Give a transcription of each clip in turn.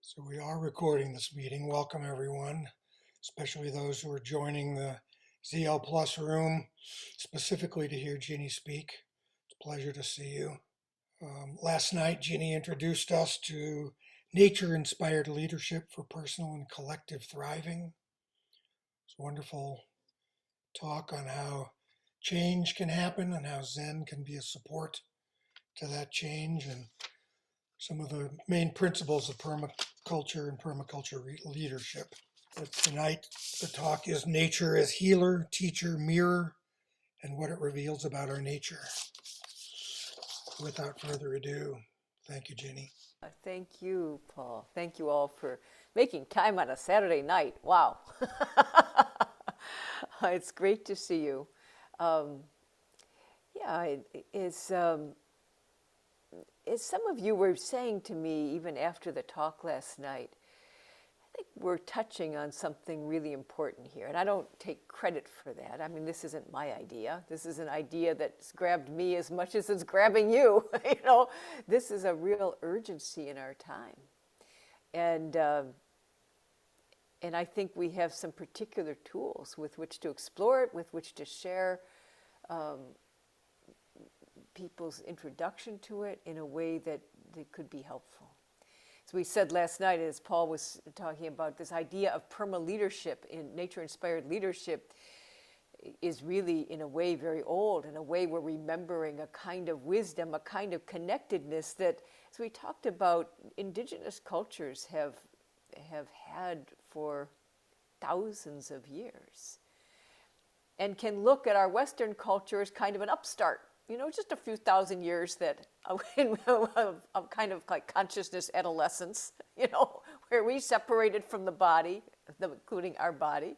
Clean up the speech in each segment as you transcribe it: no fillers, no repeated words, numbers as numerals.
So we are recording this meeting. Welcome everyone, especially those who are joining the ZL Plus room specifically to hear Ginny speak. It's a pleasure to see you. Last night, Ginny introduced us to nature-inspired leadership for personal and collective thriving. It's a wonderful talk on how change can happen and how Zen can be a support to that change, and some of the main principles of permaculture and permaculture leadership. But tonight, the talk is nature as healer, teacher, mirror, and what it reveals about our nature. Without further ado, thank you, Ginny. Thank you, Paul. Thank you all for making time on a Saturday night. Wow. It's great to see you. Um, yeah, as some of you were saying to me even after the talk last night, I think we're touching on something really important here. And I don't take credit for that. I mean, this isn't my idea. This is an idea that's grabbed me as much as it's grabbing you. This is a real urgency in our time. And, uh, and I think we have some particular tools with which to explore it, with which to share people's introduction to it in a way that could be helpful. So we said last night, as Paul was talking about, this idea of perma-leadership, in nature-inspired leadership, is really, in a way, very old. In a way, we're remembering a kind of wisdom, a kind of connectedness that, as we talked about, indigenous cultures have had for thousands of years, and can look at our Western culture as kind of an upstart. Just a few thousand years that of kind of like consciousness adolescence, where we separated from the body, including our body,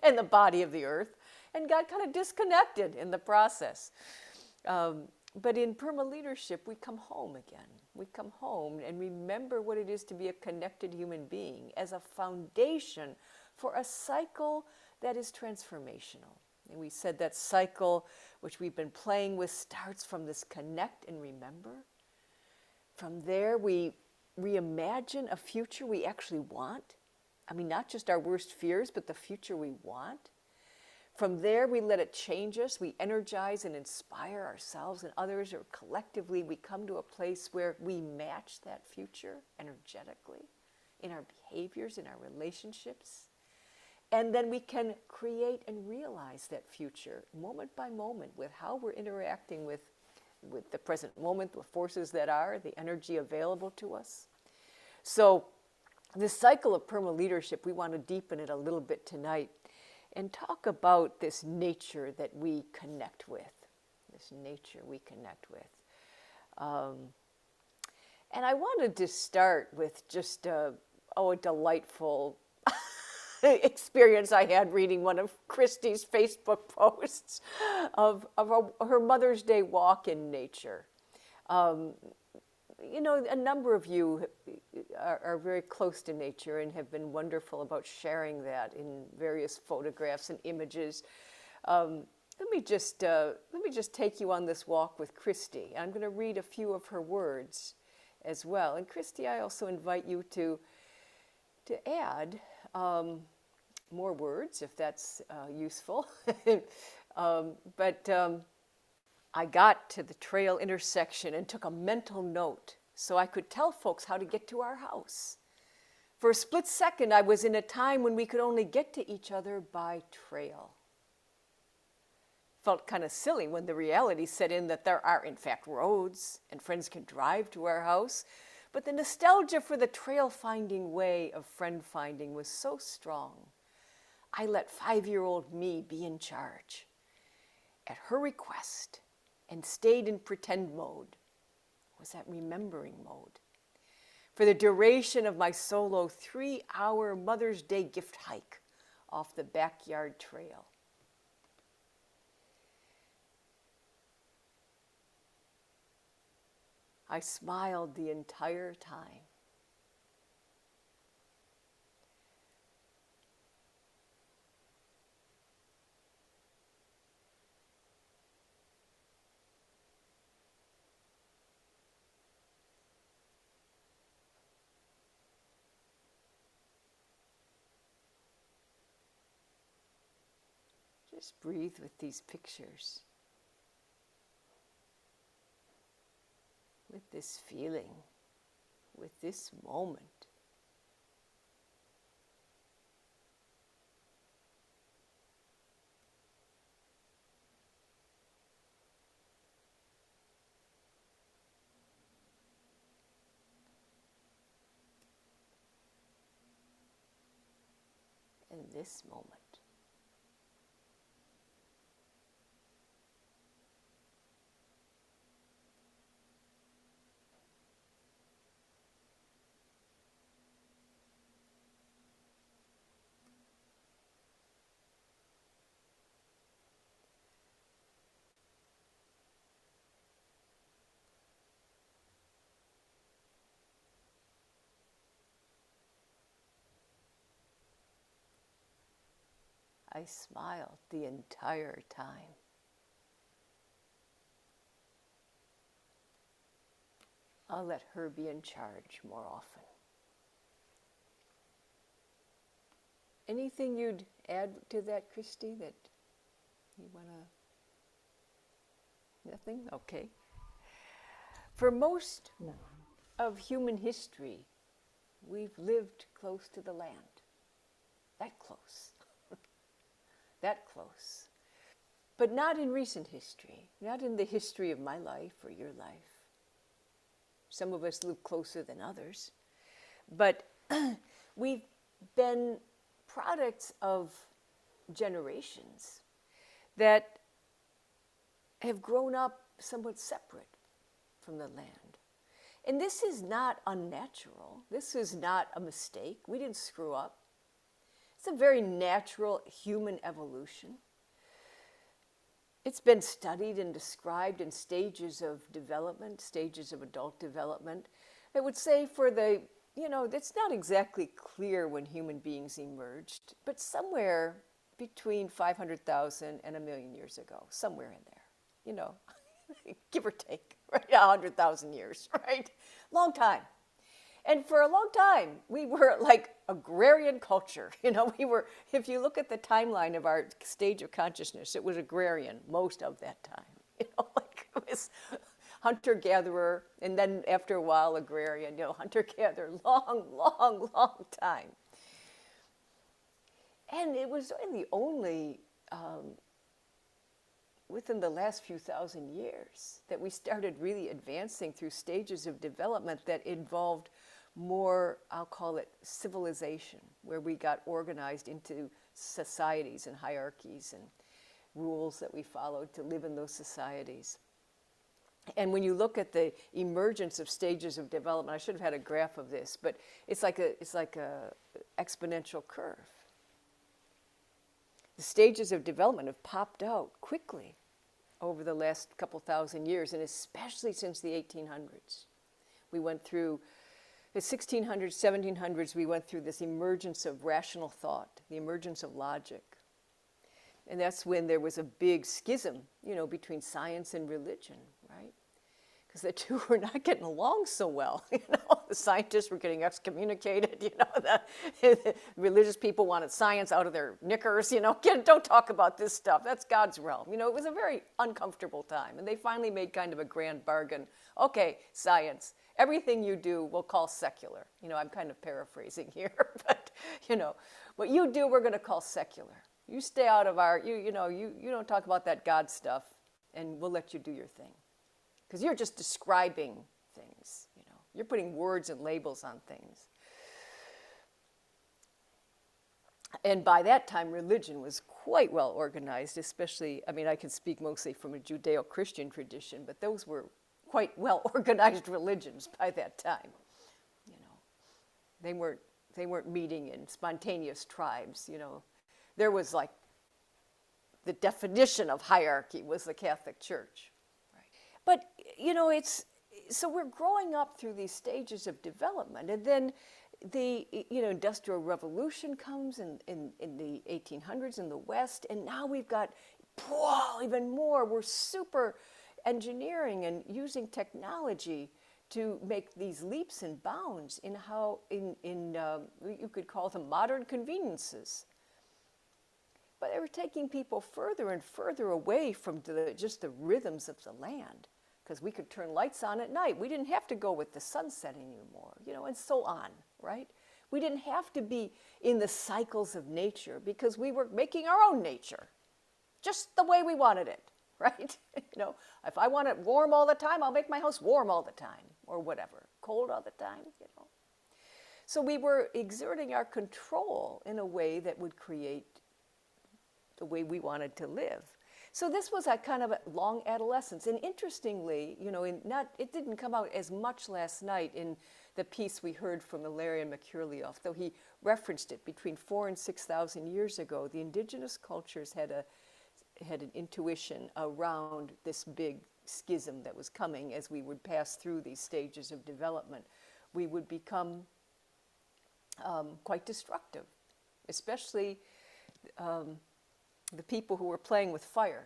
and the body of the earth, and got kind of disconnected in the process. But in perma leadership, we come home again. We come home and remember what it is to be a connected human being as a foundation for a cycle that is transformational. And we said that cycle, which we've been playing with, starts from this connect and remember. From there, we reimagine a future we actually want. I mean, not just our worst fears, but the future we want. From there, we let it change us. We energize and inspire ourselves and others, or collectively, we come to a place where we match that future energetically in our behaviors, in our relationships. And then we can create and realize that future moment by moment with how we're interacting with the present moment, the forces that are, the energy available to us. So this cycle of perma leadership, we want to deepen it a little bit tonight and talk about this nature that we connect with, this nature we connect with. And I wanted to start with just a delightful experience I had reading one of Christy's Facebook posts of her Mother's Day walk in nature. A number of you are very close to nature and have been wonderful about sharing that in various photographs and images. Let me just take you on this walk with Christy. I'm going to read a few of her words as well. And Christy, I also invite you to add more words if that's useful. But I got to the trail intersection and took a mental note so I could tell folks how to get to our house. For a split second, I was in a time when we could only get to each other by trail. Felt kind of silly when the reality set in that there are, in fact, roads and friends can drive to our house. But the nostalgia for the trail-finding way of friend-finding was so strong. I let 5-year-old me be in charge at her request and stayed in pretend mode, was that remembering mode, for the duration of my solo 3-hour Mother's Day gift hike off the backyard trail. I smiled the entire time. Just breathe with these pictures, with this feeling, with this moment. In this moment. I smiled the entire time. I'll let her be in charge more often. Anything you'd add to that, Christy, that you want to? Nothing? Okay. For most of human history, we've lived close to the land. That close. That close. But not in recent history, not in the history of my life or your life. Some of us live closer than others. But we've been products of generations that have grown up somewhat separate from the land. And this is not unnatural. This is not a mistake. We didn't screw up. It's a very natural human evolution. It's been studied and described in stages of development, stages of adult development. I would say for the, it's not exactly clear when human beings emerged, but somewhere between 500,000 and 1 million years ago, somewhere in there, give or take, right? 100,000 years, right? Long time. And for a long time, we were like agrarian culture. We were, if you look at the timeline of our stage of consciousness, it was agrarian most of that time. Like it was hunter-gatherer, and then after a while, agrarian, hunter-gatherer, long time. And it was really only within the last few thousand years that we started really advancing through stages of development that involved more, I'll call it civilization, where we got organized into societies and hierarchies and rules that we followed to live in those societies. And when you look at the emergence of stages of development, I should have had a graph of this, but it's like a exponential curve. The stages of development have popped out quickly over the last couple thousand years, and especially since the 1800s. We went through the 1600s, 1700s, we went through this emergence of rational thought, the emergence of logic. And that's when there was a big schism, between science and religion, right? Because the two were not getting along so well. The scientists were getting excommunicated. The religious people wanted science out of their knickers. Don't talk about this stuff. That's God's realm. It was a very uncomfortable time. And they finally made kind of a grand bargain. Okay, science, everything you do we'll call secular. I'm kind of paraphrasing here, but what you do we're going to call secular. You stay out of our. You don't talk about that God stuff, and we'll let you do your thing. Because you're just describing things, You're putting words and labels on things. And by that time, religion was quite well organized, especially, I can speak mostly from a Judeo-Christian tradition, but those were quite well organized religions by that time. They weren't meeting in spontaneous tribes, There was like, the definition of hierarchy was the Catholic Church. But, so we're growing up through these stages of development, and then the, Industrial Revolution comes in the 1800s in the West, and now we've got, even more, we're super engineering and using technology to make these leaps and bounds in how, you could call them modern conveniences. but they were taking people further and further away from just the rhythms of the land, because we could turn lights on at night. We didn't have to go with the sun setting anymore, and so on, right? We didn't have to be in the cycles of nature because we were making our own nature, just the way we wanted it, right? If I want it warm all the time, I'll make my house warm all the time, or whatever. Cold all the time. So we were exerting our control in a way that would create the way we wanted to live. So this was a kind of a long adolescence. And interestingly, it didn't come out as much last night in the piece we heard from Ilarion Merkurlioff, though he referenced it. Between 4,000 and 6,000 years ago, the indigenous cultures had an intuition around this big schism that was coming as we would pass through these stages of development. We would become quite destructive, especially the people who were playing with fire.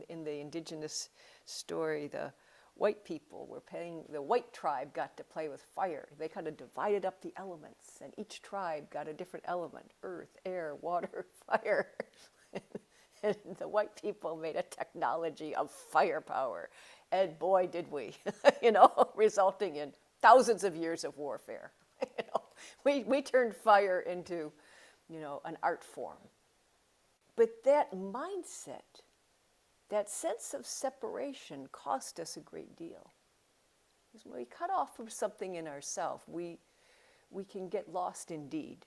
In the indigenous story, the white people were the white tribe got to play with fire. They kind of divided up the elements, and each tribe got a different element: earth, air, water, fire. And the white people made a technology of firepower. And boy, did we, resulting in thousands of years of warfare. We turned fire into, an art form. But that mindset, that sense of separation cost us a great deal. Because when we cut off from something in ourselves, we can get lost indeed.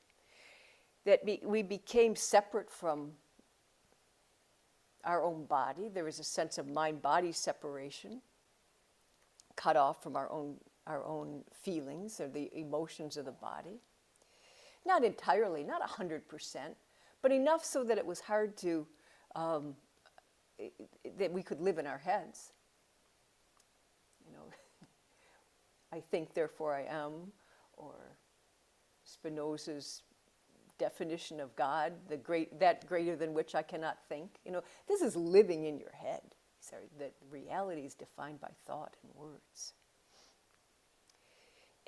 We became separate from our own body. There was a sense of mind-body separation, cut off from our own feelings or the emotions of the body. Not entirely, not 100%, but enough so that it was hard to, that we could live in our heads. I think, therefore I am, or Spinoza's definition of God, that greater than which I cannot think. This is living in your head. That reality is defined by thought and words.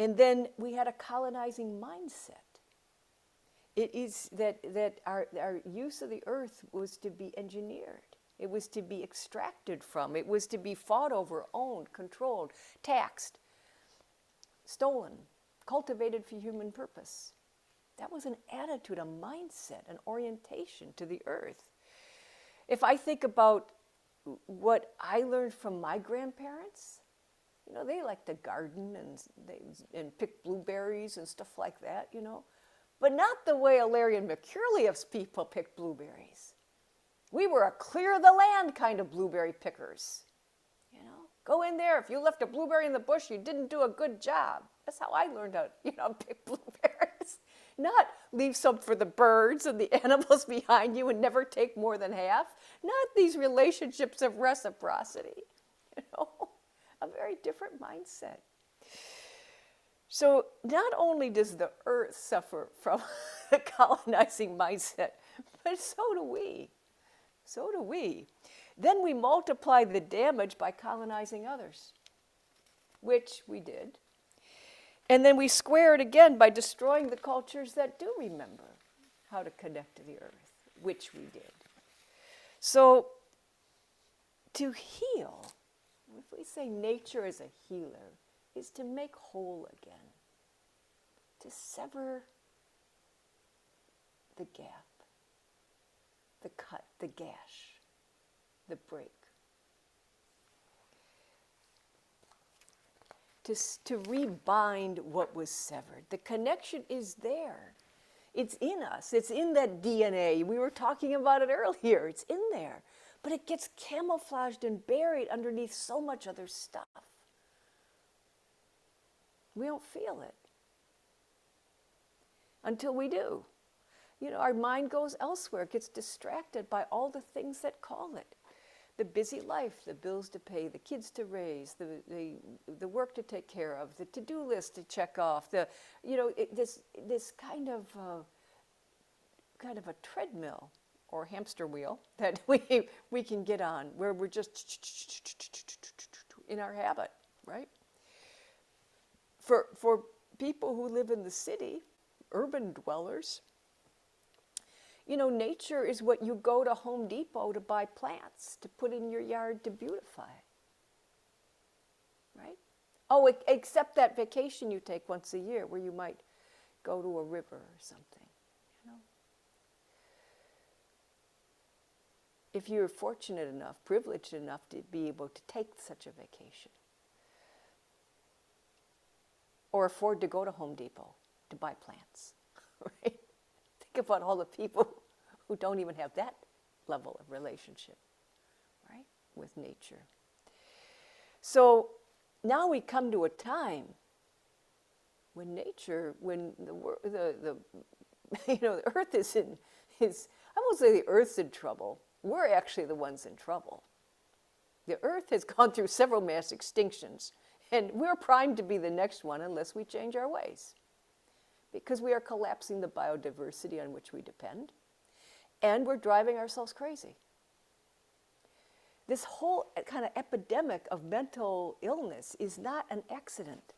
And then we had a colonizing mindset. It is that our use of the earth was to be engineered. It was to be extracted from. It was to be fought over, owned, controlled, taxed, stolen, cultivated for human purpose. That was an attitude, a mindset, an orientation to the earth. If I think about what I learned from my grandparents, they like to garden and pick blueberries and stuff like that, but not the way Ilarion Merkurlioff's people picked blueberries. We were a clear the land kind of blueberry pickers. Go in there. If you left a blueberry in the bush, you didn't do a good job. That's how I learned how to, pick blueberries. Not leave some for the birds and the animals behind you and never take more than half. Not these relationships of reciprocity. A very different mindset. So not only does the earth suffer from the colonizing mindset, but so do we. So do we. Then we multiply the damage by colonizing others, which we did. And then we square it again by destroying the cultures that do remember how to connect to the earth, which we did. So to heal, if we say nature is a healer, is to make whole again, to sever the gap, the cut, the gash, the break. To rebind what was severed. The connection is there. It's in us. It's in that DNA. We were talking about it earlier. It's in there. But it gets camouflaged and buried underneath so much other stuff. We don't feel it until we do. Our mind goes elsewhere. It gets distracted by all the things that call it. The busy life, the bills to pay, the kids to raise, the work to take care of, the to-do list to check off, this kind of a treadmill or hamster wheel that we can get on, where we're just in our habit, right? For people who live in the city, urban dwellers, nature is what you go to Home Depot to buy plants to put in your yard to beautify, right? Oh, except that vacation you take once a year where you might go to a river or something, you know. If you're fortunate enough, privileged enough to be able to take such a vacation, or afford to go to Home Depot to buy plants, right? Think about all the people who don't even have that level of relationship, right, with nature. So now we come to a time when nature, when the earth I won't say the earth's in trouble. We're actually the ones in trouble. The earth has gone through several mass extinctions, and we're primed to be the next one unless we change our ways, because we are collapsing the biodiversity on which we depend, and we're driving ourselves crazy. This whole kind of epidemic of mental illness is not an accident.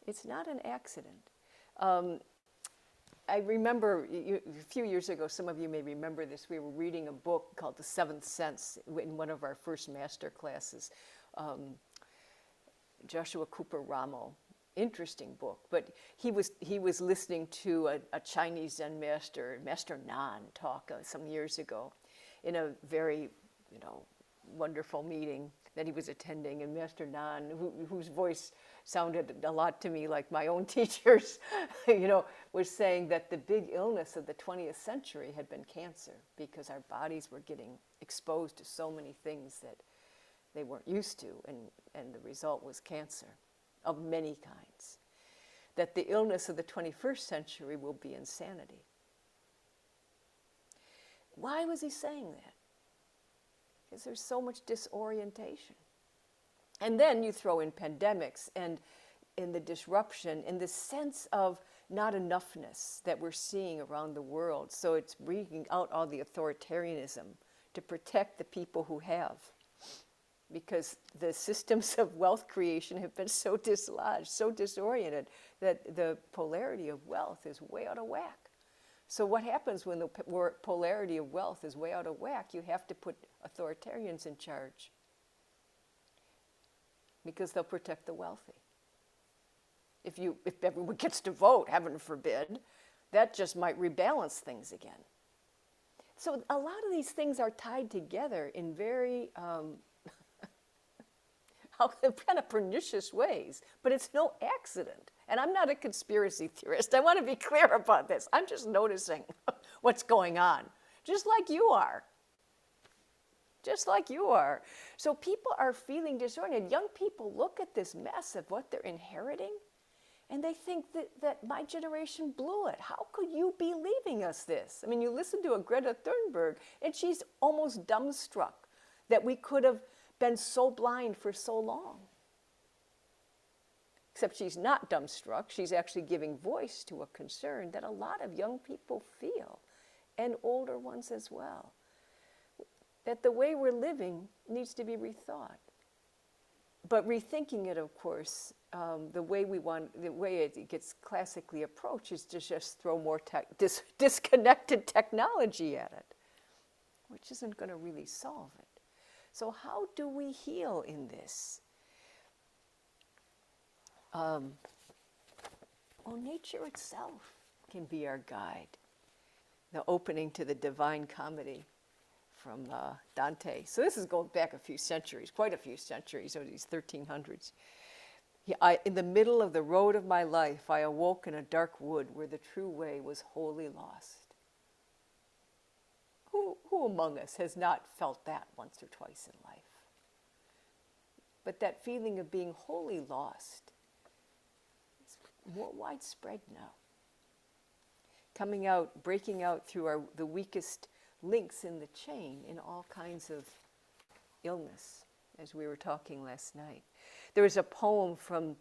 It's not an accident. I remember a few years ago, some of you may remember this, we were reading a book called The Seventh Sense in one of our first master classes. Joshua Cooper Ramo, interesting book, but he was listening to a Chinese Zen master, Master Nan, talk some years ago in a very, wonderful meeting that he was attending, and Master Nan, whose voice sounded a lot to me like my own teachers, was saying that the big illness of the 20th century had been cancer, because our bodies were getting exposed to so many things that they weren't used to, and the result was cancer of many kinds. That the illness of the 21st century will be insanity. Why was he saying that? Because there's so much disorientation. And then you throw in pandemics and in the disruption and the sense of not enoughness that we're seeing around the world. So it's bringing out all the authoritarianism to protect the people who have. Because the systems of wealth creation have been so dislodged, so disoriented, that the polarity of wealth is way out of whack. So what happens when the polarity of wealth is way out of whack? You have to put authoritarians in charge, because they'll protect the wealthy. If everyone gets to vote, heaven forbid, that just might rebalance things again. So a lot of these things are tied together in very kind of pernicious ways, but it's no accident. And I'm not a conspiracy theorist. I want to be clear about this. I'm just noticing what's going on, just like you are. Just like you are. So people are feeling disoriented. Young people look at this mess of what they're inheriting, and they think that my generation blew it. How could you be leaving us this? I mean, you listen to a Greta Thunberg, and she's almost dumbstruck that we could have been so blind for so long. Except she's not dumbstruck. She's actually giving voice to a concern that a lot of young people feel, and older ones as well. That the way we're living needs to be rethought. But rethinking it, of course, the way it gets classically approached is to just throw more disconnected technology at it, which isn't going to really solve it. So how do we heal in this? Nature itself can be our guide. The opening to the Divine Comedy from Dante. So this is going back a few centuries, quite a few centuries, or these 1300s. In the middle of the road of my life, I awoke in a dark wood where the true way was wholly lost. Who among us has not felt that once or twice in life? But that feeling of being wholly lost is more widespread now. Coming out, breaking out through the weakest links in the chain in all kinds of illness, as we were talking last night. There was a poem from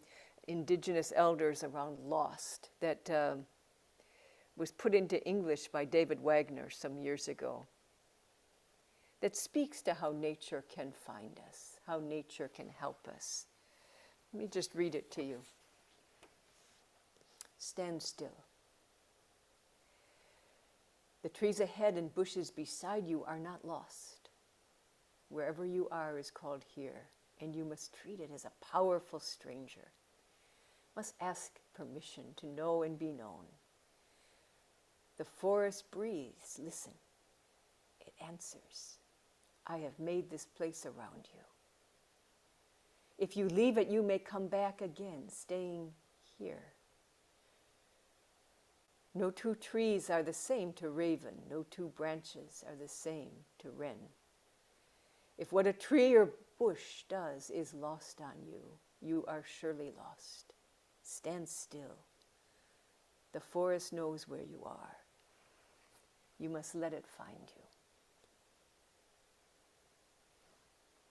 indigenous elders around lost that was put into English by David Wagner some years ago, that speaks to how nature can find us, how nature can help us. Let me just read it to you. Stand still. The trees ahead and bushes beside you are not lost. Wherever you are is called here, and you must treat it as a powerful stranger. Must ask permission to know and be known. The forest breathes, listen. It answers. I have made this place around you. If you leave it, you may come back again, staying here. No two trees are the same to raven. No two branches are the same to wren. If what a tree or bush does is lost on you, you are surely lost. Stand still. The forest knows where you are. You must let it find you.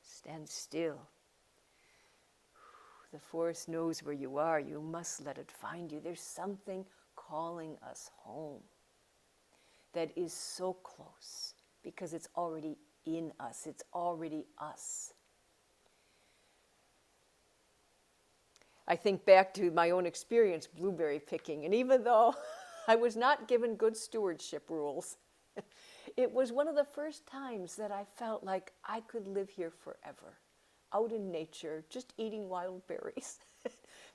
Stand still. The forest knows where you are. You must let it find you. There's something calling us home that is so close because it's already in us. It's already us. I think back to my own experience blueberry picking, and even though I was not given good stewardship rules, it was one of the first times that I felt like I could live here forever, out in nature, just eating wild berries.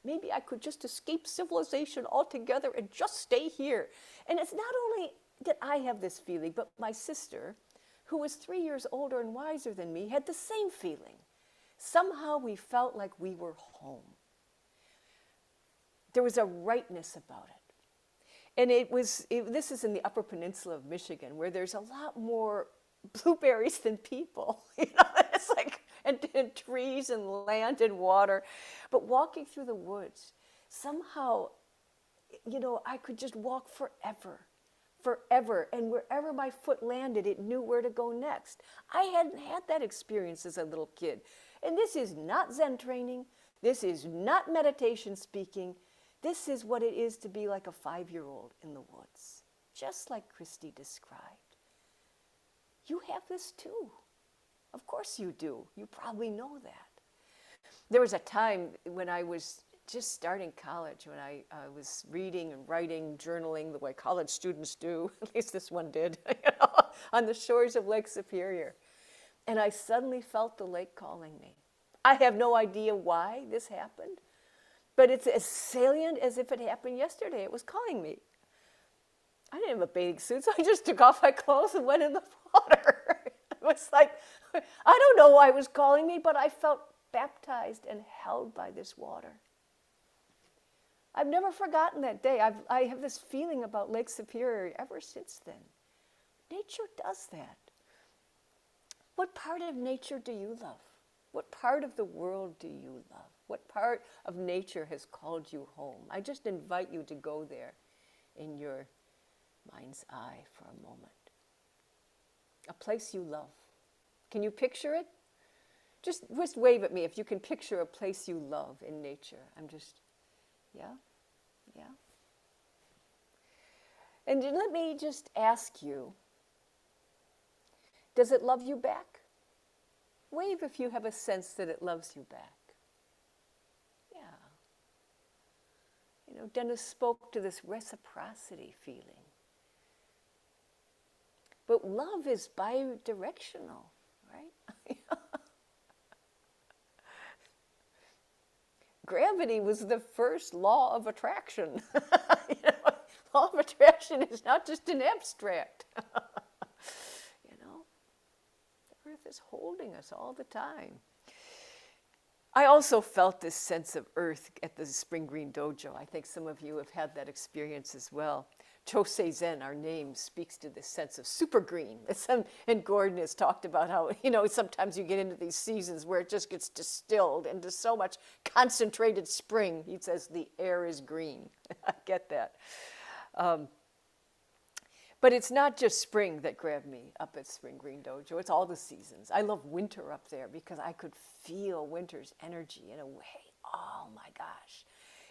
Maybe I could just escape civilization altogether and just stay here. And it's not only did I have this feeling, but my sister, who was 3 years older and wiser than me, had the same feeling. Somehow we felt like we were home. There was a rightness about it. And this is in the Upper Peninsula of Michigan, where there's a lot more blueberries than people. It's like, and trees and land and water. But walking through the woods, somehow, I could just walk forever. And wherever my foot landed, it knew where to go next. I hadn't had that experience as a little kid. And this is not Zen training. This is not meditation speaking. This is what it is to be like a 5-year-old in the woods, just like Christy described. You have this too. Of course you do. You probably know that. There was a time when I was just starting college, when I was reading and writing, journaling the way college students do, at least this one did, on the shores of Lake Superior. And I suddenly felt the lake calling me. I have no idea why this happened, but it's as salient as if it happened yesterday. It was calling me. I didn't have a bathing suit, so I just took off my clothes and went in the water. It was like, I don't know why it was calling me, but I felt baptized and held by this water. I've never forgotten that day. I have this feeling about Lake Superior ever since then. Nature does that. What part of nature do you love? What part of the world do you love? What part of nature has called you home? I just invite you to go there in your mind's eye for a moment. A place you love. Can you picture it? Just wave at me if you can picture a place you love in nature. Yeah. And let me just ask you, does it love you back? Wave if you have a sense that it loves you back. Yeah. Dennis spoke to this reciprocity feeling. But love is bidirectional, right? Gravity was the first law of attraction. Law of attraction is not just an abstract. The earth is holding us all the time. I also felt this sense of earth at the Spring Green Dojo. I think some of you have had that experience as well. Chosei Zen, our name, speaks to this sense of super green. And Gordon has talked about how, sometimes you get into these seasons where it just gets distilled into so much concentrated spring. He says the air is green. I get that. But it's not just spring that grabbed me up at Spring Green Dojo. It's all the seasons. I love winter up there because I could feel winter's energy in a way. Oh my gosh.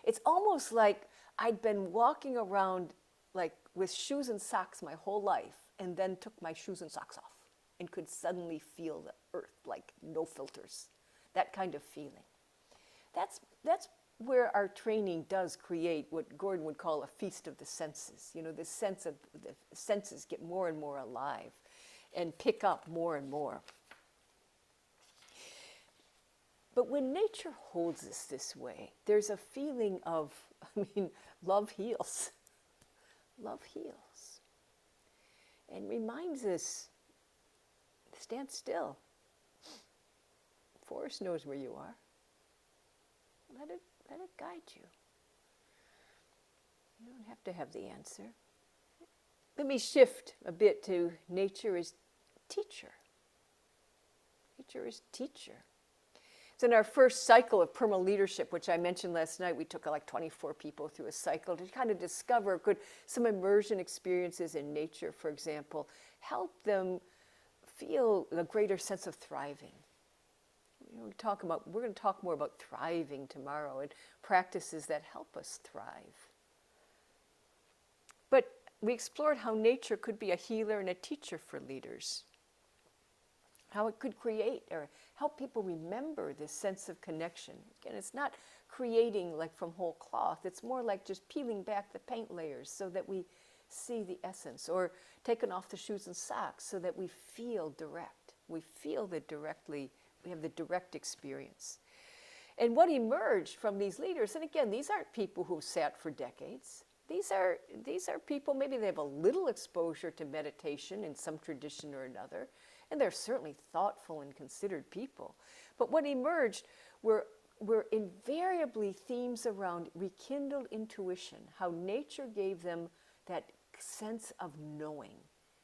It's almost like I'd been walking around like with shoes and socks my whole life and then took my shoes and socks off and could suddenly feel the earth like no filters. That kind of feeling. That's where our training does create what Gordon would call a feast of the senses. You know, the senses get more and more alive and pick up more and more. But when nature holds us this way, there's a feeling of, love heals. Love heals. And reminds us, stand still. Forest knows where you are. Let it guide you. You don't have to have the answer. Let me shift a bit to nature as teacher. Nature as teacher. So in our first cycle of perma leadership, which I mentioned last night, we took like 24 people through a cycle to kind of discover could some immersion experiences in nature, for example, help them feel a greater sense of thriving. You know, we're going to talk more about thriving tomorrow and practices that help us thrive. But we explored how nature could be a healer and a teacher for leaders. How it could create or help people remember this sense of connection. Again, it's not creating like from whole cloth. It's more like just peeling back the paint layers so that we see the essence, or taking off the shoes and socks so that we feel direct. We feel that directly, we have the direct experience. And what emerged from these leaders, and again, these aren't people who sat for decades. These are people, maybe they have a little exposure to meditation in some tradition or another, and they're certainly thoughtful and considered people. But what emerged were invariably themes around rekindled intuition, how nature gave them that sense of knowing.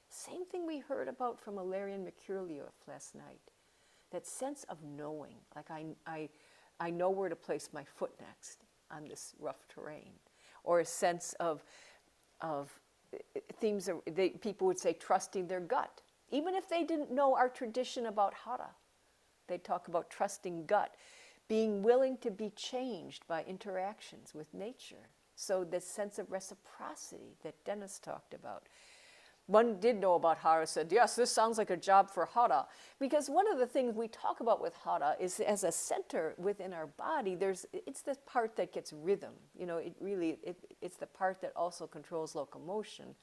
Same thing we heard about from Ilarion Merculiev last night. That sense of knowing, like I know where to place my foot next on this rough terrain. Or a sense of themes, people would say trusting their gut. Even if they didn't know our tradition about Hara, they'd talk about trusting gut, being willing to be changed by interactions with nature. So this sense of reciprocity that Dennis talked about. One did know about Hara, said, yes, this sounds like a job for Hara. Because one of the things we talk about with Hara is as a center within our body, it's the part that gets rhythm. You know, it's the part that also controls locomotion.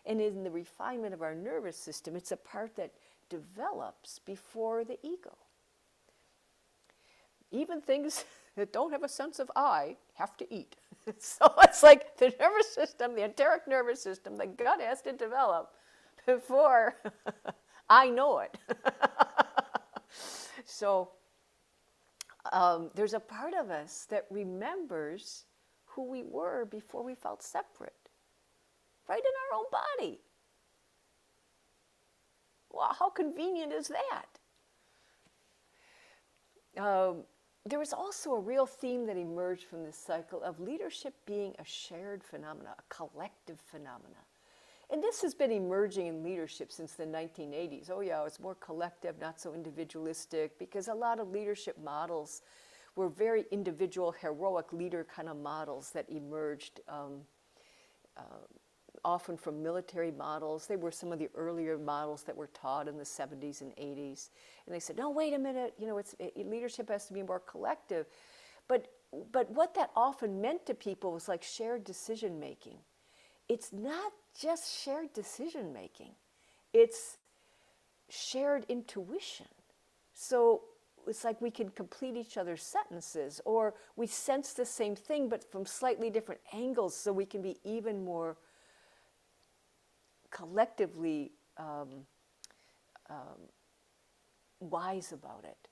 And in the refinement of our nervous system, it's a part that develops before the ego. Even things that don't have a sense of I have to eat. So it's like the nervous system, the enteric nervous system, the gut has to develop before I know it. So there's a part of us that remembers who we were before we felt separate, right in our own body. Wow, how convenient is that? There was also a real theme that emerged from this cycle of leadership being a shared phenomena, a collective phenomena. And this has been emerging in leadership since the 1980s. Oh yeah, it's more collective, not so individualistic, because a lot of leadership models were very individual, heroic leader kind of models that emerged often from military models. They were some of the earlier models that were taught in the 70s and 80s. And they said, no, wait a minute, you know, leadership has to be more collective. But what that often meant to people was like shared decision making. It's not just shared decision making. It's shared intuition. So it's like we can complete each other's sentences, or we sense the same thing but from slightly different angles, so we can be even more collectively wise about it.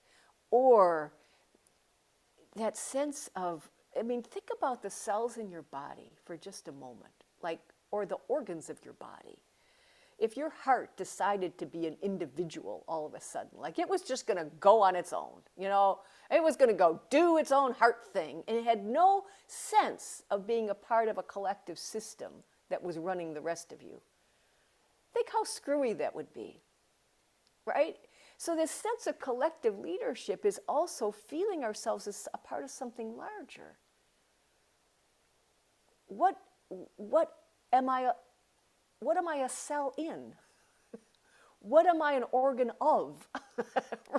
Or that sense of, think about the cells in your body for just a moment, or the organs of your body. If your heart decided to be an individual all of a sudden, like it was just going to go on its own, you know, it was going to go do its own heart thing, and it had no sense of being a part of a collective system that was running the rest of you. Think how screwy that would be, right? So this sense of collective leadership is also feeling ourselves as a part of something larger. What am I a cell in? What am I an organ of?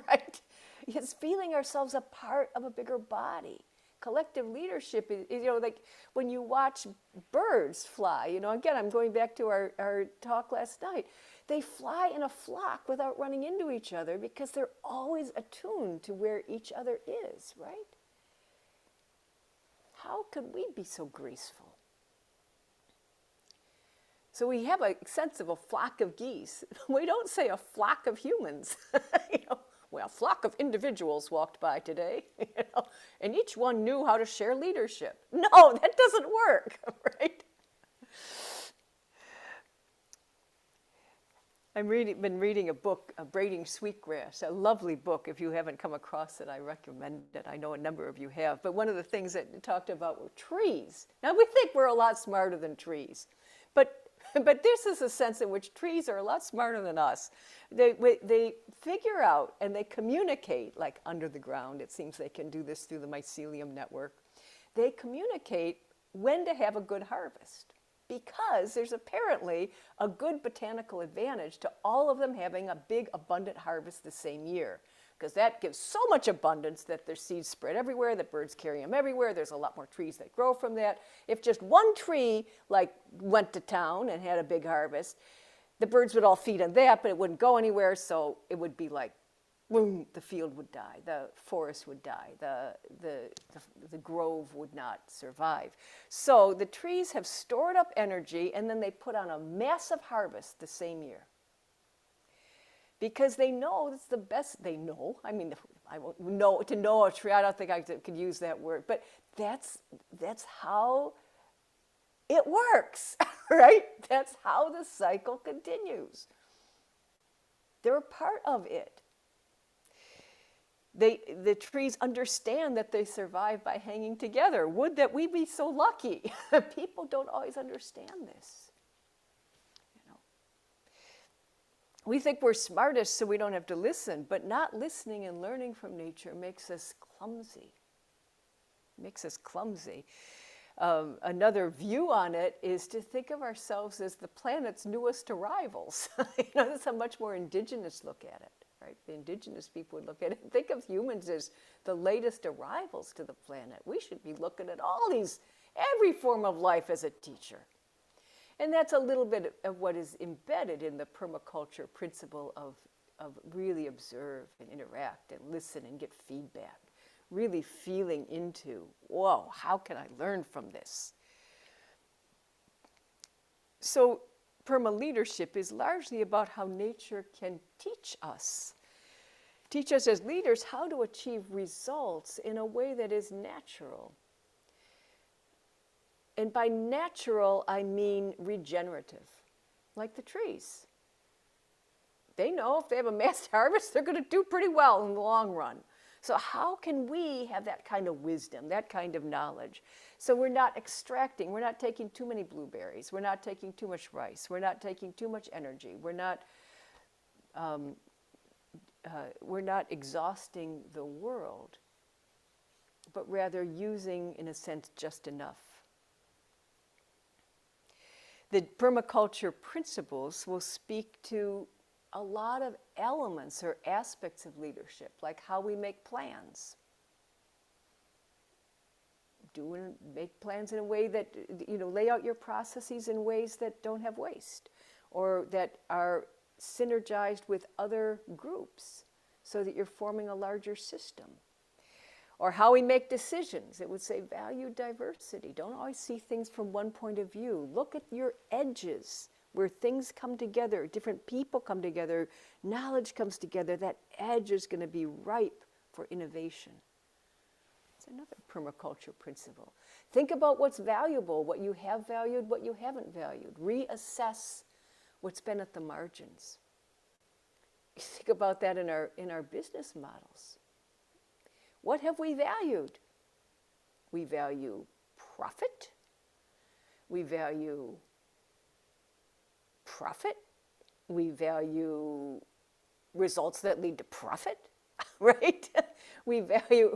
Right? It's feeling ourselves a part of a bigger body. collective leadership is, like when you watch birds fly, again, I'm going back to our talk last night. They fly in a flock without running into each other because they're always attuned to where each other is, right? How could we be so graceful? So we have a sense of a flock of geese. We don't say a flock of humans. Well, a flock of individuals walked by today, and each one knew how to share leadership. No, that doesn't work, right? I've been reading a book, Braiding Sweetgrass, a lovely book. If you haven't come across it, I recommend it. I know a number of you have. But one of the things that it talked about were trees. Now, we think we're a lot smarter than trees. But this is a sense in which trees are a lot smarter than us. They figure out and they communicate, like under the ground. It seems they can do this through the mycelium network. They communicate when to have a good harvest, because there's apparently a good botanical advantage to all of them having a big, abundant harvest the same year, because that gives so much abundance that their seeds spread everywhere, that birds carry them everywhere. There's a lot more trees that grow from that. If just one tree went to town and had a big harvest, the birds would all feed on that, but it wouldn't go anywhere, so it would be like, boom, the field would die, the forest would die, the grove would not survive. So the trees have stored up energy, and then they put on a massive harvest the same year. Because they know it's the best, they know, I mean, I won't know, to know a tree, I don't think I could use that word, but that's how it works, right? That's how the cycle continues. They're a part of it. The trees understand that they survive by hanging together. Would that we be so lucky. People don't always understand this. We think we're smartest so we don't have to listen, but not listening and learning from nature makes us clumsy. Another view on it is to think of ourselves as the planet's newest arrivals. That's a much more indigenous look at it, right? The indigenous people would look at it and think of humans as the latest arrivals to the planet. We should be looking at every form of life as a teacher. And that's a little bit of what is embedded in the permaculture principle of really observe and interact and listen and get feedback. Really feeling into, whoa, how can I learn from this? So perma-leadership is largely about how nature can teach us as leaders how to achieve results in a way that is natural. And by natural, I mean regenerative, like the trees. They know if they have a mass harvest, they're going to do pretty well in the long run. So how can we have that kind of wisdom, that kind of knowledge? So we're not extracting, we're not taking too many blueberries, we're not taking too much rice, we're not taking too much energy, we're not exhausting the world, but rather using, in a sense, just enough. The permaculture principles will speak to a lot of elements or aspects of leadership, like how we make plans. Make plans in a way that, lay out your processes in ways that don't have waste, or that are synergized with other groups so that you're forming a larger system. Or how we make decisions. It would say value diversity. Don't always see things from one point of view. Look at your edges, where things come together, different people come together, knowledge comes together. That edge is going to be ripe for innovation. It's another permaculture principle. Think about what's valuable, what you have valued, what you haven't valued. Reassess what's been at the margins. Think about that in our business models. What have we valued? We value profit. We value profit. We value results that lead to profit, right? We value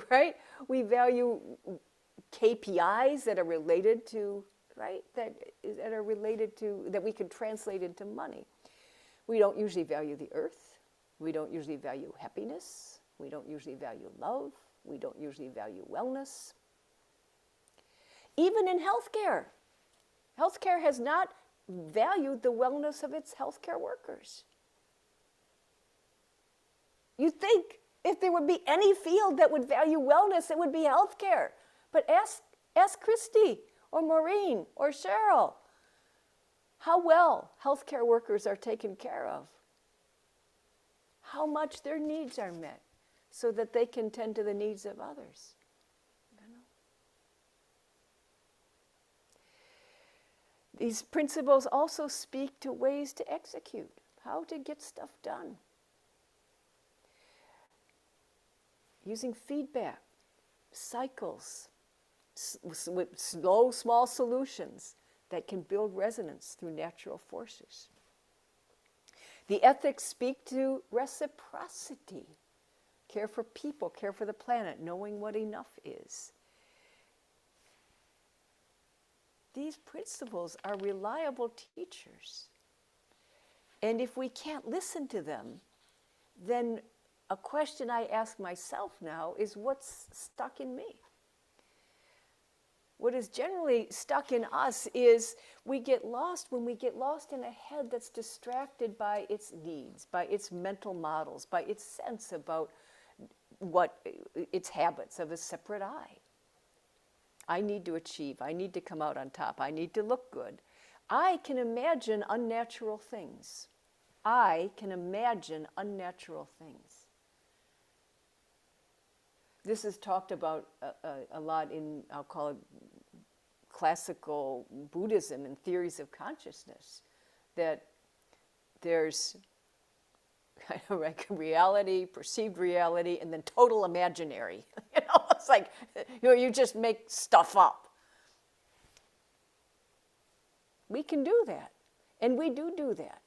KPIs that are related to, right? That are related to, that we can translate into money. We don't usually value the earth. We don't usually value happiness. We don't usually value love. We don't usually value wellness. even in healthcare. Healthcare has not valued the wellness of its healthcare workers. You'd think if there would be any field that would value wellness, it would be healthcare. But ask Christy or Maureen or Cheryl how well healthcare workers are taken care of, how much their needs are met so that they can tend to the needs of others. You know? These principles also speak to ways to execute, how to get stuff done. Using feedback, cycles, with slow, small solutions that can build resonance through natural forces. The ethics speak to reciprocity. Care for people, care for the planet, knowing what enough is. These principles are reliable teachers. And if we can't listen to them, then a question I ask myself now is, what's stuck in me? What is generally stuck in us is we get lost when we get lost in a head that's distracted by its needs, by its mental models, by its sense about what its habits of a separate I. I need to achieve. I need to come out on top. I need to look good. I can imagine unnatural things. I can imagine unnatural things. This is talked about a lot in, I'll call it, classical Buddhism and theories of consciousness, that there's kind of like reality, perceived reality, and then total imaginary. It's like, you just make stuff up. We can do that, and we do that.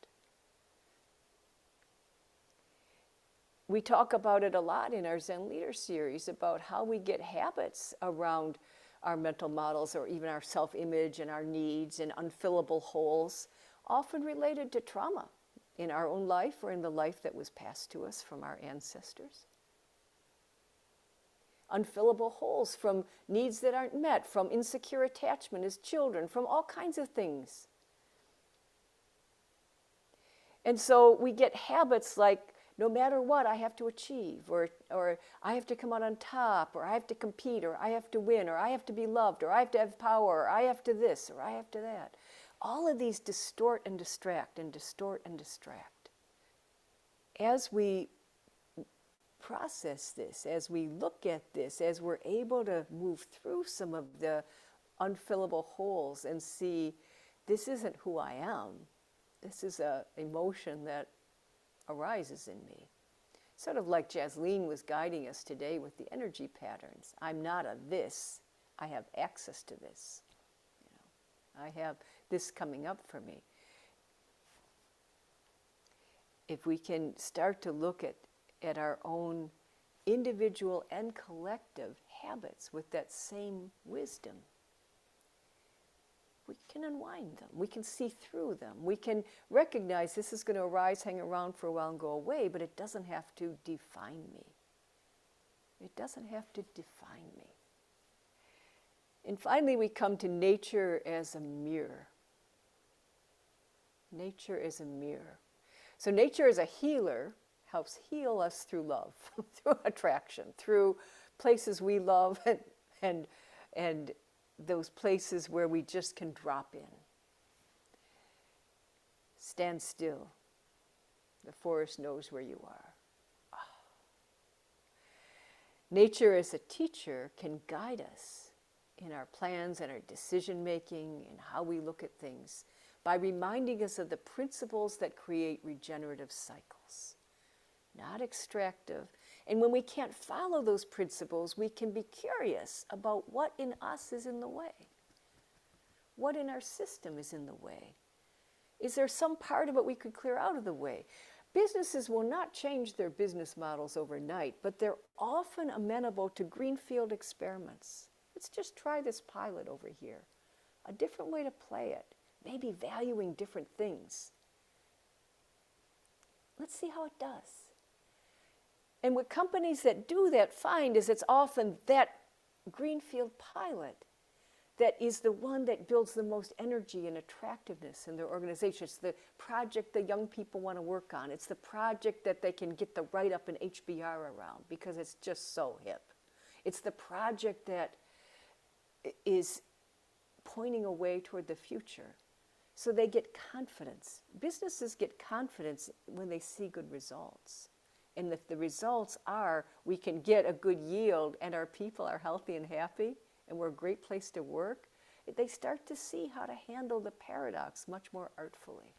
We talk about it a lot in our Zen Leader series about how we get habits around our mental models or even our self-image and our needs and unfillable holes, often related to trauma in our own life or in the life that was passed to us from our ancestors. Unfillable holes from needs that aren't met, from insecure attachment as children, from all kinds of things. And so we get habits like, no matter what, I have to achieve, or I have to come out on top, or I have to compete, or I have to win, or I have to be loved, or I have to have power, or I have to this, or I have to that. All of these distort and distract and distort and distract. As we process this, as we look at this, as we're able to move through some of the unfillable holes and see, this isn't who I am. This is an emotion that arises in me. Sort of like Jasleen was guiding us today with the energy patterns. I'm not a this. I have access to this. I have this coming up for me. If we can start to look at our own individual and collective habits with that same wisdom, we can unwind them. We can see through them. We can recognize this is going to arise, hang around for a while, and go away, but it doesn't have to define me. It doesn't have to define me. And finally, we come to nature as a mirror. Nature is a mirror. So nature as a healer helps heal us through love, through attraction, through places we love and those places where we just can drop in. Stand still. The forest knows where you are. Nature as a teacher can guide us in our plans and our decision making and how we look at things by reminding us of the principles that create regenerative cycles, not extractive. And when we can't follow those principles, we can be curious about what in us is in the way. What in our system is in the way? Is there some part of it we could clear out of the way? Businesses will not change their business models overnight, but they're often amenable to greenfield experiments. Let's just try this pilot over here. A different way to play it, maybe valuing different things. Let's see how it does. And what companies that do that find is it's often that greenfield pilot that is the one that builds the most energy and attractiveness in their organization. It's the project the young people want to work on. It's the project that they can get the write-up in HBR around because it's just so hip. It's the project that is pointing a way toward the future. So they get confidence. Businesses get confidence when they see good results. And if the results are we can get a good yield and our people are healthy and happy and we're a great place to work, they start to see how to handle the paradox much more artfully.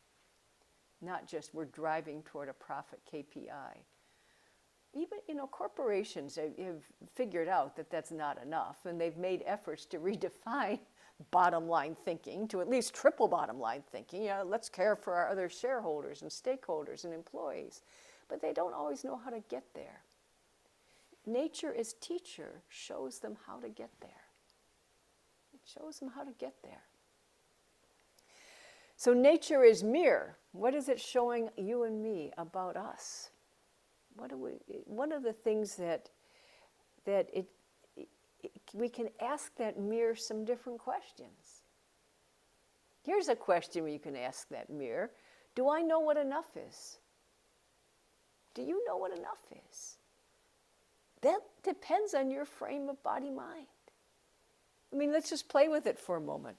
Not just we're driving toward a profit KPI. Even, corporations have figured out that that's not enough, and they've made efforts to redefine bottom line thinking to at least triple bottom line thinking. Let's care for our other shareholders and stakeholders and employees. But they don't always know how to get there. Nature as teacher shows them how to get there. It shows them how to get there. So nature is mirror. What is it showing you and me about us? One of the things that we can ask that mirror some different questions. Here's a question where you can ask that mirror. Do I know what enough is? Do you know what enough is? That depends on your frame of body-mind. Let's just play with it for a moment.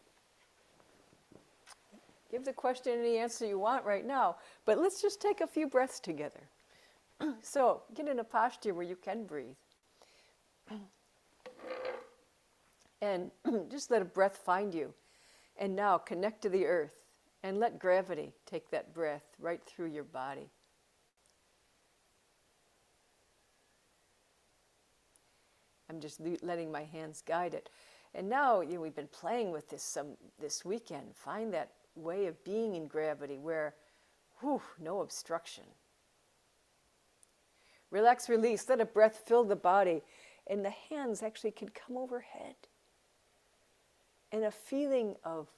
Give the question any answer you want right now, but let's just take a few breaths together. So get in a posture where you can breathe. And just let a breath find you. And now connect to the earth and let gravity take that breath right through your body. I'm just letting my hands guide it. And now we've been playing with this weekend. Find that way of being in gravity where, no obstruction. Relax, release, let a breath fill the body, and the hands actually can come overhead. And a feeling of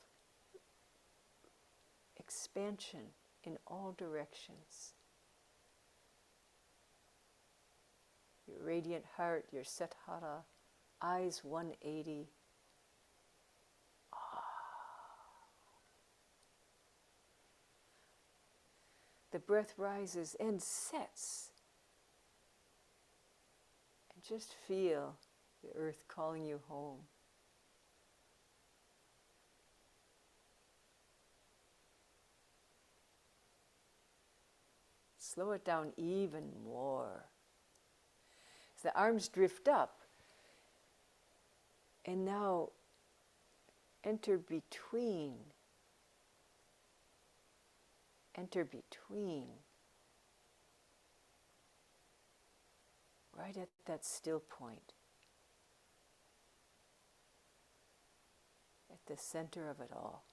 expansion in all directions. Your radiant heart, your Sethara, eyes 180. The breath rises and sets. And just feel the earth calling you home. Slow it down even more. As the arms drift up, and now enter between. Enter between. Right at that still point. At the center of it all.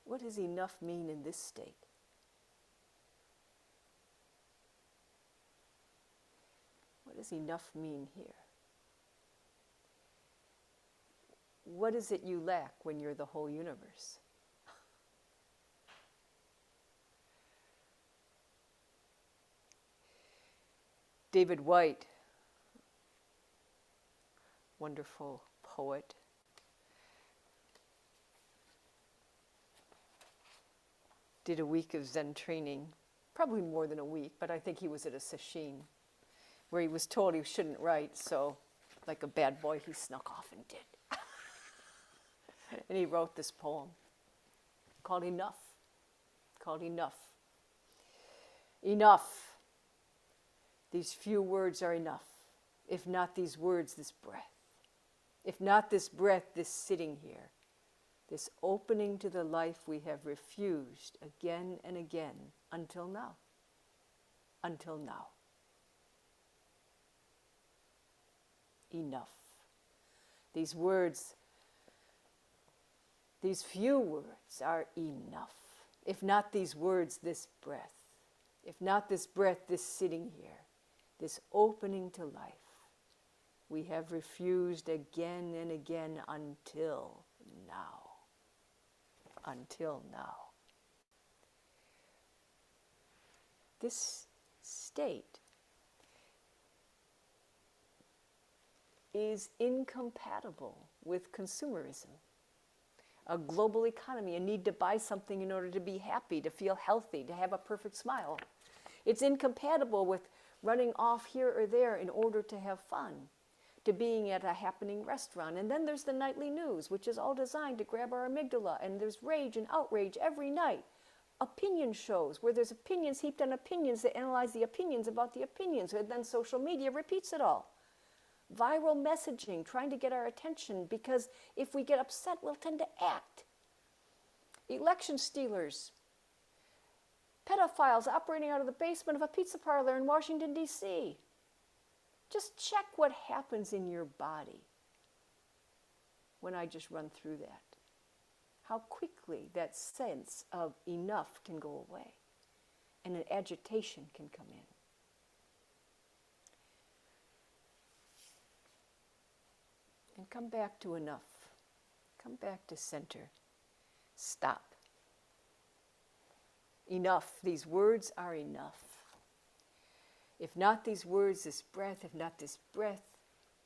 What does enough mean in this state? What does enough mean here? What is it you lack when you're the whole universe? David Whyte, wonderful poet, did a week of Zen training, probably more than a week, but I think he was at a sesshin, where he was told he shouldn't write, so like a bad boy, he snuck off and did. And he wrote this poem called Enough. Called Enough. Enough. These few words are enough. If not these words, this breath. If not this breath, this sitting here. This opening to the life we have refused again and again until now. Until now. Enough. These words, these few words are enough. If not these words, this breath. If not this breath, this sitting here. This opening to life. We have refused again and again until now. Until now. This state is incompatible with consumerism, a global economy, a need to buy something in order to be happy, to feel healthy, to have a perfect smile. It's incompatible with running off here or there in order to have fun, to being at a happening restaurant. And then there's the nightly news, which is all designed to grab our amygdala, and there's rage and outrage every night. Opinion shows where there's opinions heaped on opinions that analyze the opinions about the opinions, and then social media repeats it all. Viral messaging, trying to get our attention, because if we get upset, we'll tend to act. Election stealers, pedophiles operating out of the basement of a pizza parlor in Washington, D.C. Just check what happens in your body when I just run through that. How quickly that sense of enough can go away and an agitation can come in. And come back to enough. Come back to center. Stop. Enough. These words are enough. If not these words, this breath, if not this breath,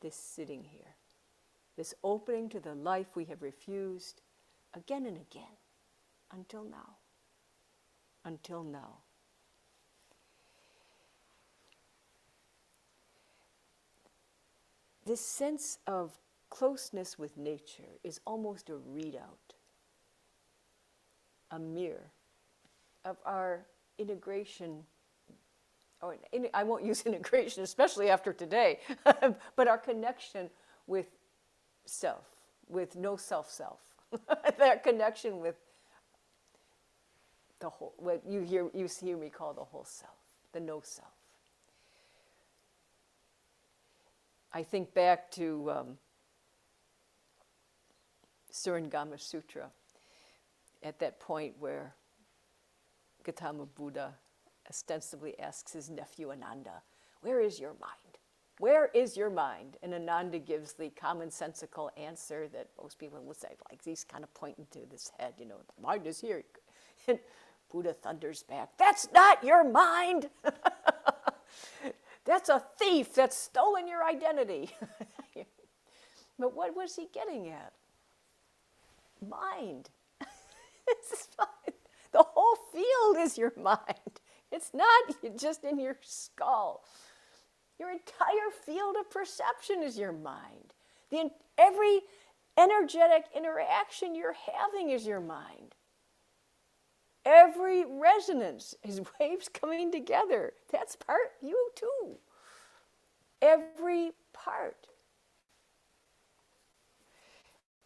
this sitting here. This opening to the life we have refused again and again, until now. Until now. This sense of closeness with nature is almost a readout, a mirror of our integration, or I won't use integration, especially after today, but our connection with self, with no self-self. That connection with the whole, what you hear me call the whole self, the no self. I think back to Surangama Sutra, at that point where Gautama Buddha ostensibly asks his nephew Ananda, "Where is your mind? Where is your mind?" And Ananda gives the commonsensical answer that most people would say, like he's kind of pointing to this head, the mind is here. And Buddha thunders back, "That's not your mind! That's a thief that's stolen your identity." But what was he getting at? Mind. The whole field is your mind. It's not just in your skull. Your entire field of perception is your mind. Every energetic interaction you're having is your mind. Every resonance is waves coming together. That's part you too. Every part.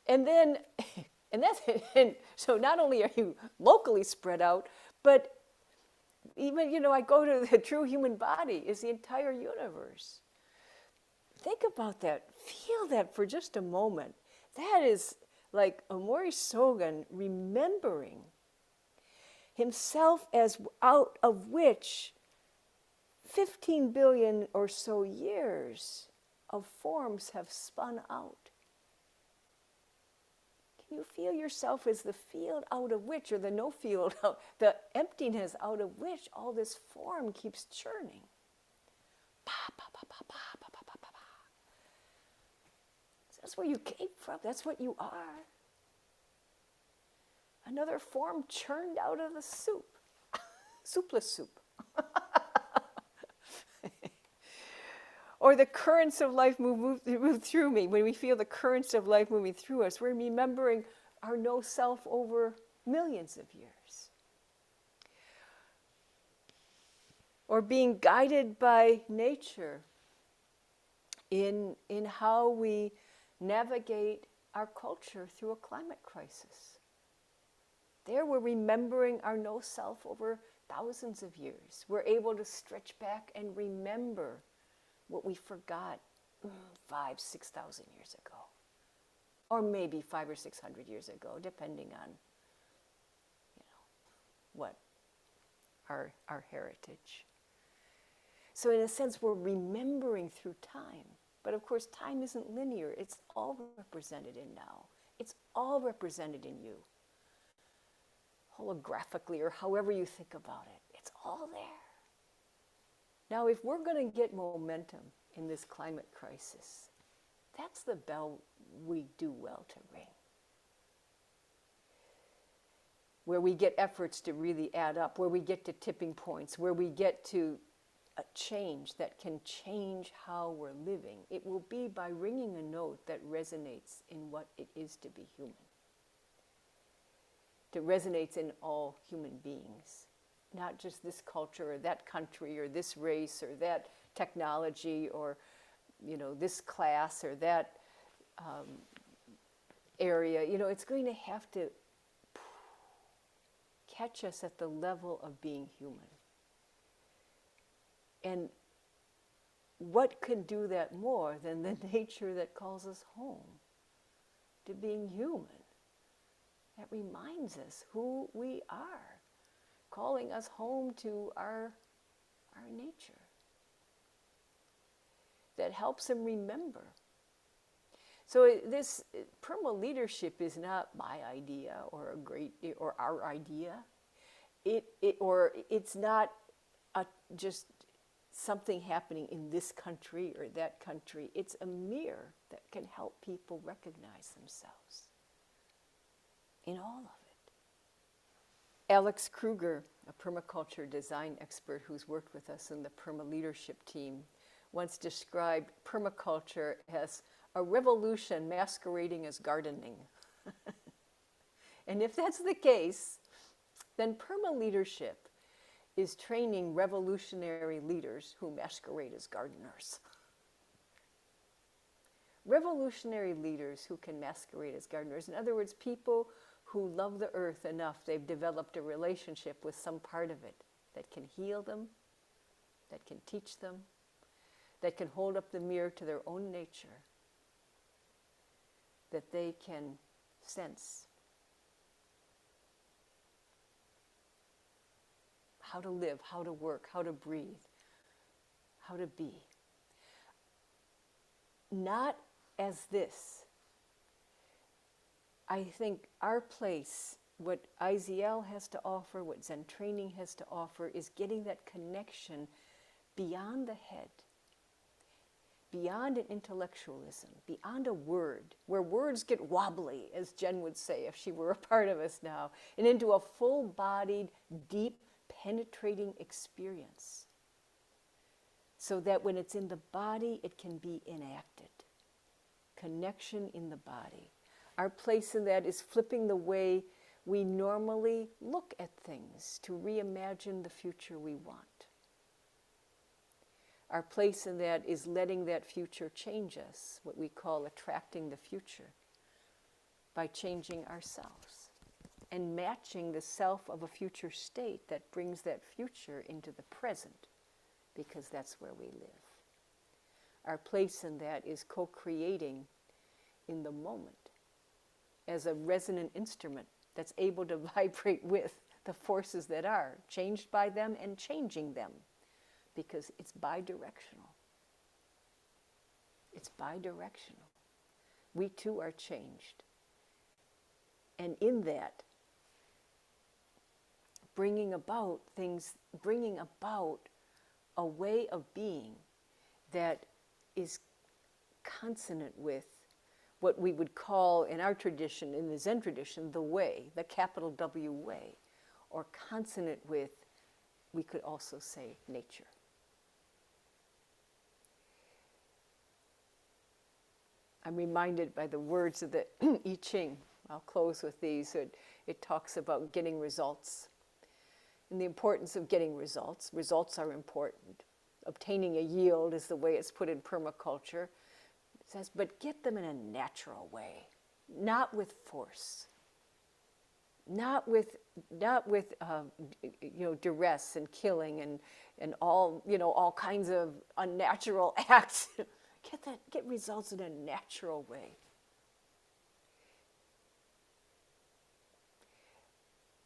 And then, so not only are you locally spread out, but even, I go to the true human body is the entire universe. Think about that. Feel that for just a moment. That is like Omori Sogan remembering himself as out of which 15 billion or so years of forms have spun out. Can you feel yourself as the field out of which, or the no field, the emptiness out of which all this form keeps churning? That's where you came from. That's what you are. Another form churned out of the soup. Soupless soup. Or the currents of life move through me. When we feel the currents of life moving through us, we're remembering our no self over millions of years. Or being guided by nature in how we navigate our culture through a climate crisis. There we're remembering our no self over thousands of years. We're able to stretch back and remember what we forgot 5,000-6,000 years ago. Or maybe 500 or 600 years ago, depending on, what our heritage. So in a sense, we're remembering through time. But of course, time isn't linear. It's all represented in now. It's all represented in you. Holographically, or however you think about it. It's all there. Now, if we're going to get momentum in this climate crisis, that's the bell we do well to ring. Where we get efforts to really add up, where we get to tipping points, where we get to a change that can change how we're living, it will be by ringing a note that resonates in what it is to be human. That resonates in all human beings, not just this culture or that country or this race or that technology or, this class or that area. It's going to have to catch us at the level of being human. And what can do that more than the nature that calls us home to being human? That reminds us who we are, calling us home to our nature. That helps them remember. So this perma leadership is not my idea or our idea. It's not just something happening in this country or that country. It's a mirror that can help people recognize themselves in all of it. Alex Kruger, a permaculture design expert who's worked with us in the perma leadership team, once described permaculture as a revolution masquerading as gardening. And if that's the case, then perma leadership is training revolutionary leaders who masquerade as gardeners. Revolutionary leaders who can masquerade as gardeners. In other words, people who love the earth enough, they've developed a relationship with some part of it that can heal them, that can teach them, that can hold up the mirror to their own nature, that they can sense how to live, how to work, how to breathe, how to be. Not as this. I think our place, what IZL has to offer, what Zen training has to offer, is getting that connection beyond the head, beyond an intellectualism, beyond a word, where words get wobbly, as Jen would say if she were a part of us now, and into a full-bodied, deep, penetrating experience, so that when it's in the body, it can be enacted. Connection in the body. Our place in that is flipping the way we normally look at things to reimagine the future we want. Our place in that is letting that future change us, what we call attracting the future, by changing ourselves and matching the self of a future state that brings that future into the present, because that's where we live. Our place in that is co-creating in the moment as a resonant instrument that's able to vibrate with the forces that are, changed by them and changing them, because it's bidirectional. It's bidirectional. We too are changed. And in that, bringing about a way of being that is consonant with what we would call in our tradition, in the Zen tradition, the way, the capital W way, or consonant with, we could also say, nature. I'm reminded by the words of the I Ching. I'll close with these. It talks about getting results and the importance of getting results. Results are important. Obtaining a yield is the way it's put in permaculture. It says, but get them in a natural way, not with force, not with duress and killing and all kinds of unnatural acts. Get results in a natural way.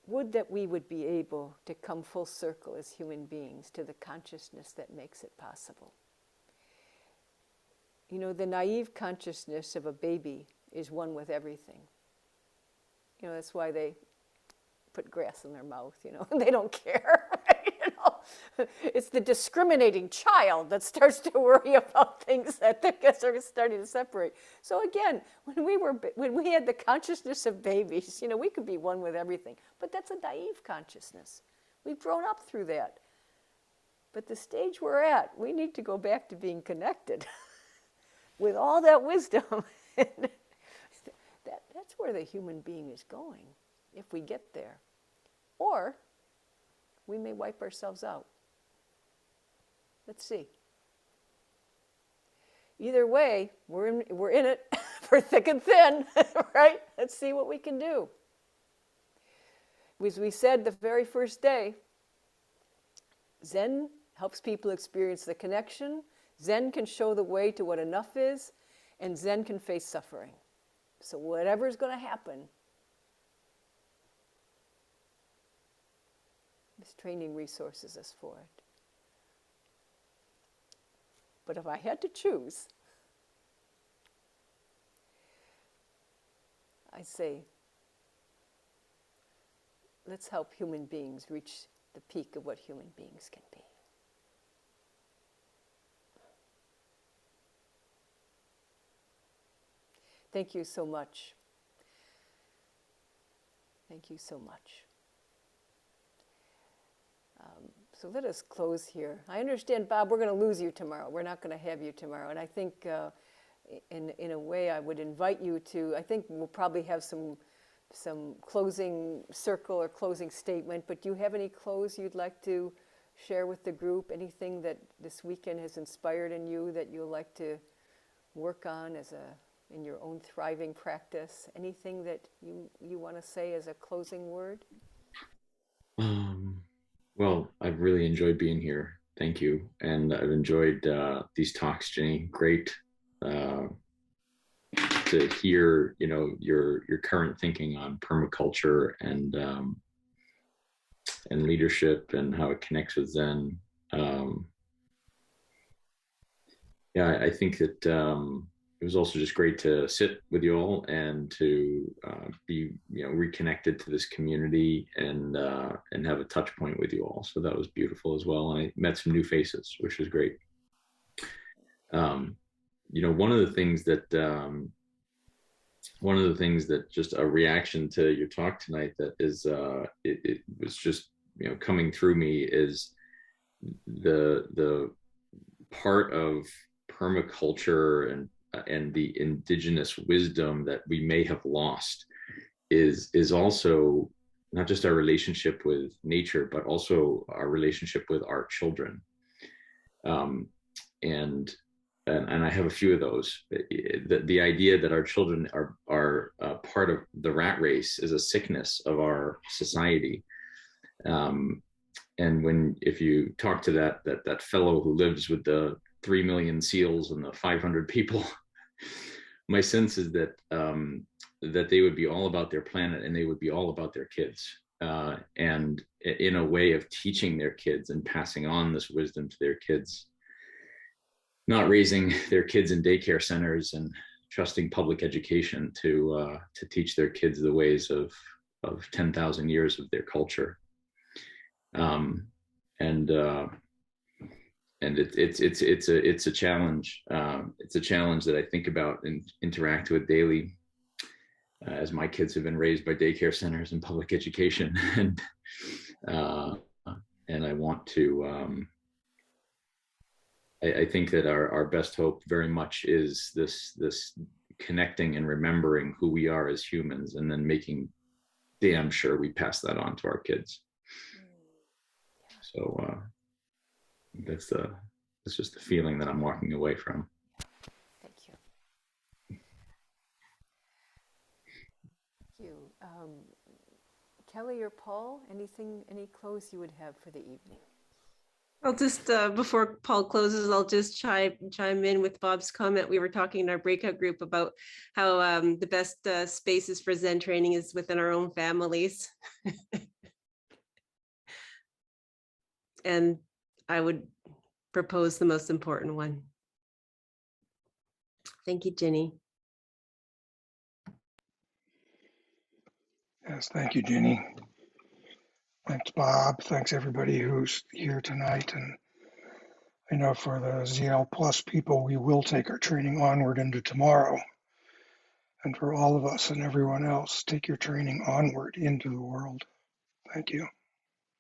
Would that we would be able to come full circle as human beings to the consciousness that makes it possible. The naive consciousness of a baby is one with everything. That's why they put grass in their mouth, and they don't care. It's the discriminating child that starts to worry about things that are starting to separate. So again, when we had the consciousness of babies, we could be one with everything, but that's a naive consciousness. We've grown up through that. But the stage we're at, we need to go back to being connected with all that wisdom. That's where the human being is going, if we get there. Or we may wipe ourselves out. Let's see. Either way, we're in it for thick and thin, right? Let's see what we can do. As we said the very first day, Zen helps people experience the connection. Zen can show the way to what enough is, and Zen can face suffering. So whatever is going to happen, this training resources us for it. But if I had to choose, I say, let's help human beings reach the peak of what human beings can be. Thank you so much. Thank you so much. So let us close here. I understand, Bob, we're going to lose you tomorrow. We're not going to have you tomorrow. And I think in a way I would invite you to, I think we'll probably have some closing circle or closing statement, but do you have any close you'd like to share with the group? Anything that this weekend has inspired in you that you'll like to work on in your own thriving practice? Anything that you want to say as a closing word? Well, I've really enjoyed being here. Thank you. And I've enjoyed these talks, Jenny. Great to hear, your current thinking on permaculture and leadership and how it connects with Zen. I think that it was also just great to sit with you all and to be, reconnected to this community and have a touch point with you all. So that was beautiful as well. And I met some new faces, which was great. One of the things that just a reaction to your talk tonight that is, it was just, coming through me is the part of permaculture and the indigenous wisdom that we may have lost is also not just our relationship with nature, but also our relationship with our children. And I have a few of those. The idea that our children are part of the rat race is a sickness of our society. And if you talk to that fellow who lives with the 3 million seals and the 500 people, my sense is that they would be all about their planet and they would be all about their kids, and in a way of teaching their kids and passing on this wisdom to their kids, not raising their kids in daycare centers and trusting public education to teach their kids the ways of 10,000 years of their culture. And it's a challenge. It's a challenge that I think about and interact with daily, as my kids have been raised by daycare centers and public education, and I want to. I think that our best hope very much is this connecting and remembering who we are as humans, and then making damn sure we pass that on to our kids. So that's just the feeling that I'm walking away from. Thank you. Thank you. Kelly or Paul, any close you would have for the evening? I'll just, before Paul closes, I'll just chime in with Bob's comment. We were talking in our breakout group about how the best spaces for Zen training is within our own families. And I would propose the most important one. Thank you, Jenny. Yes, thank you, Jenny. Thanks, Bob. Thanks, everybody who's here tonight. And I know for the ZL Plus people, we will take our training onward into tomorrow. And for all of us and everyone else, take your training onward into the world. Thank you.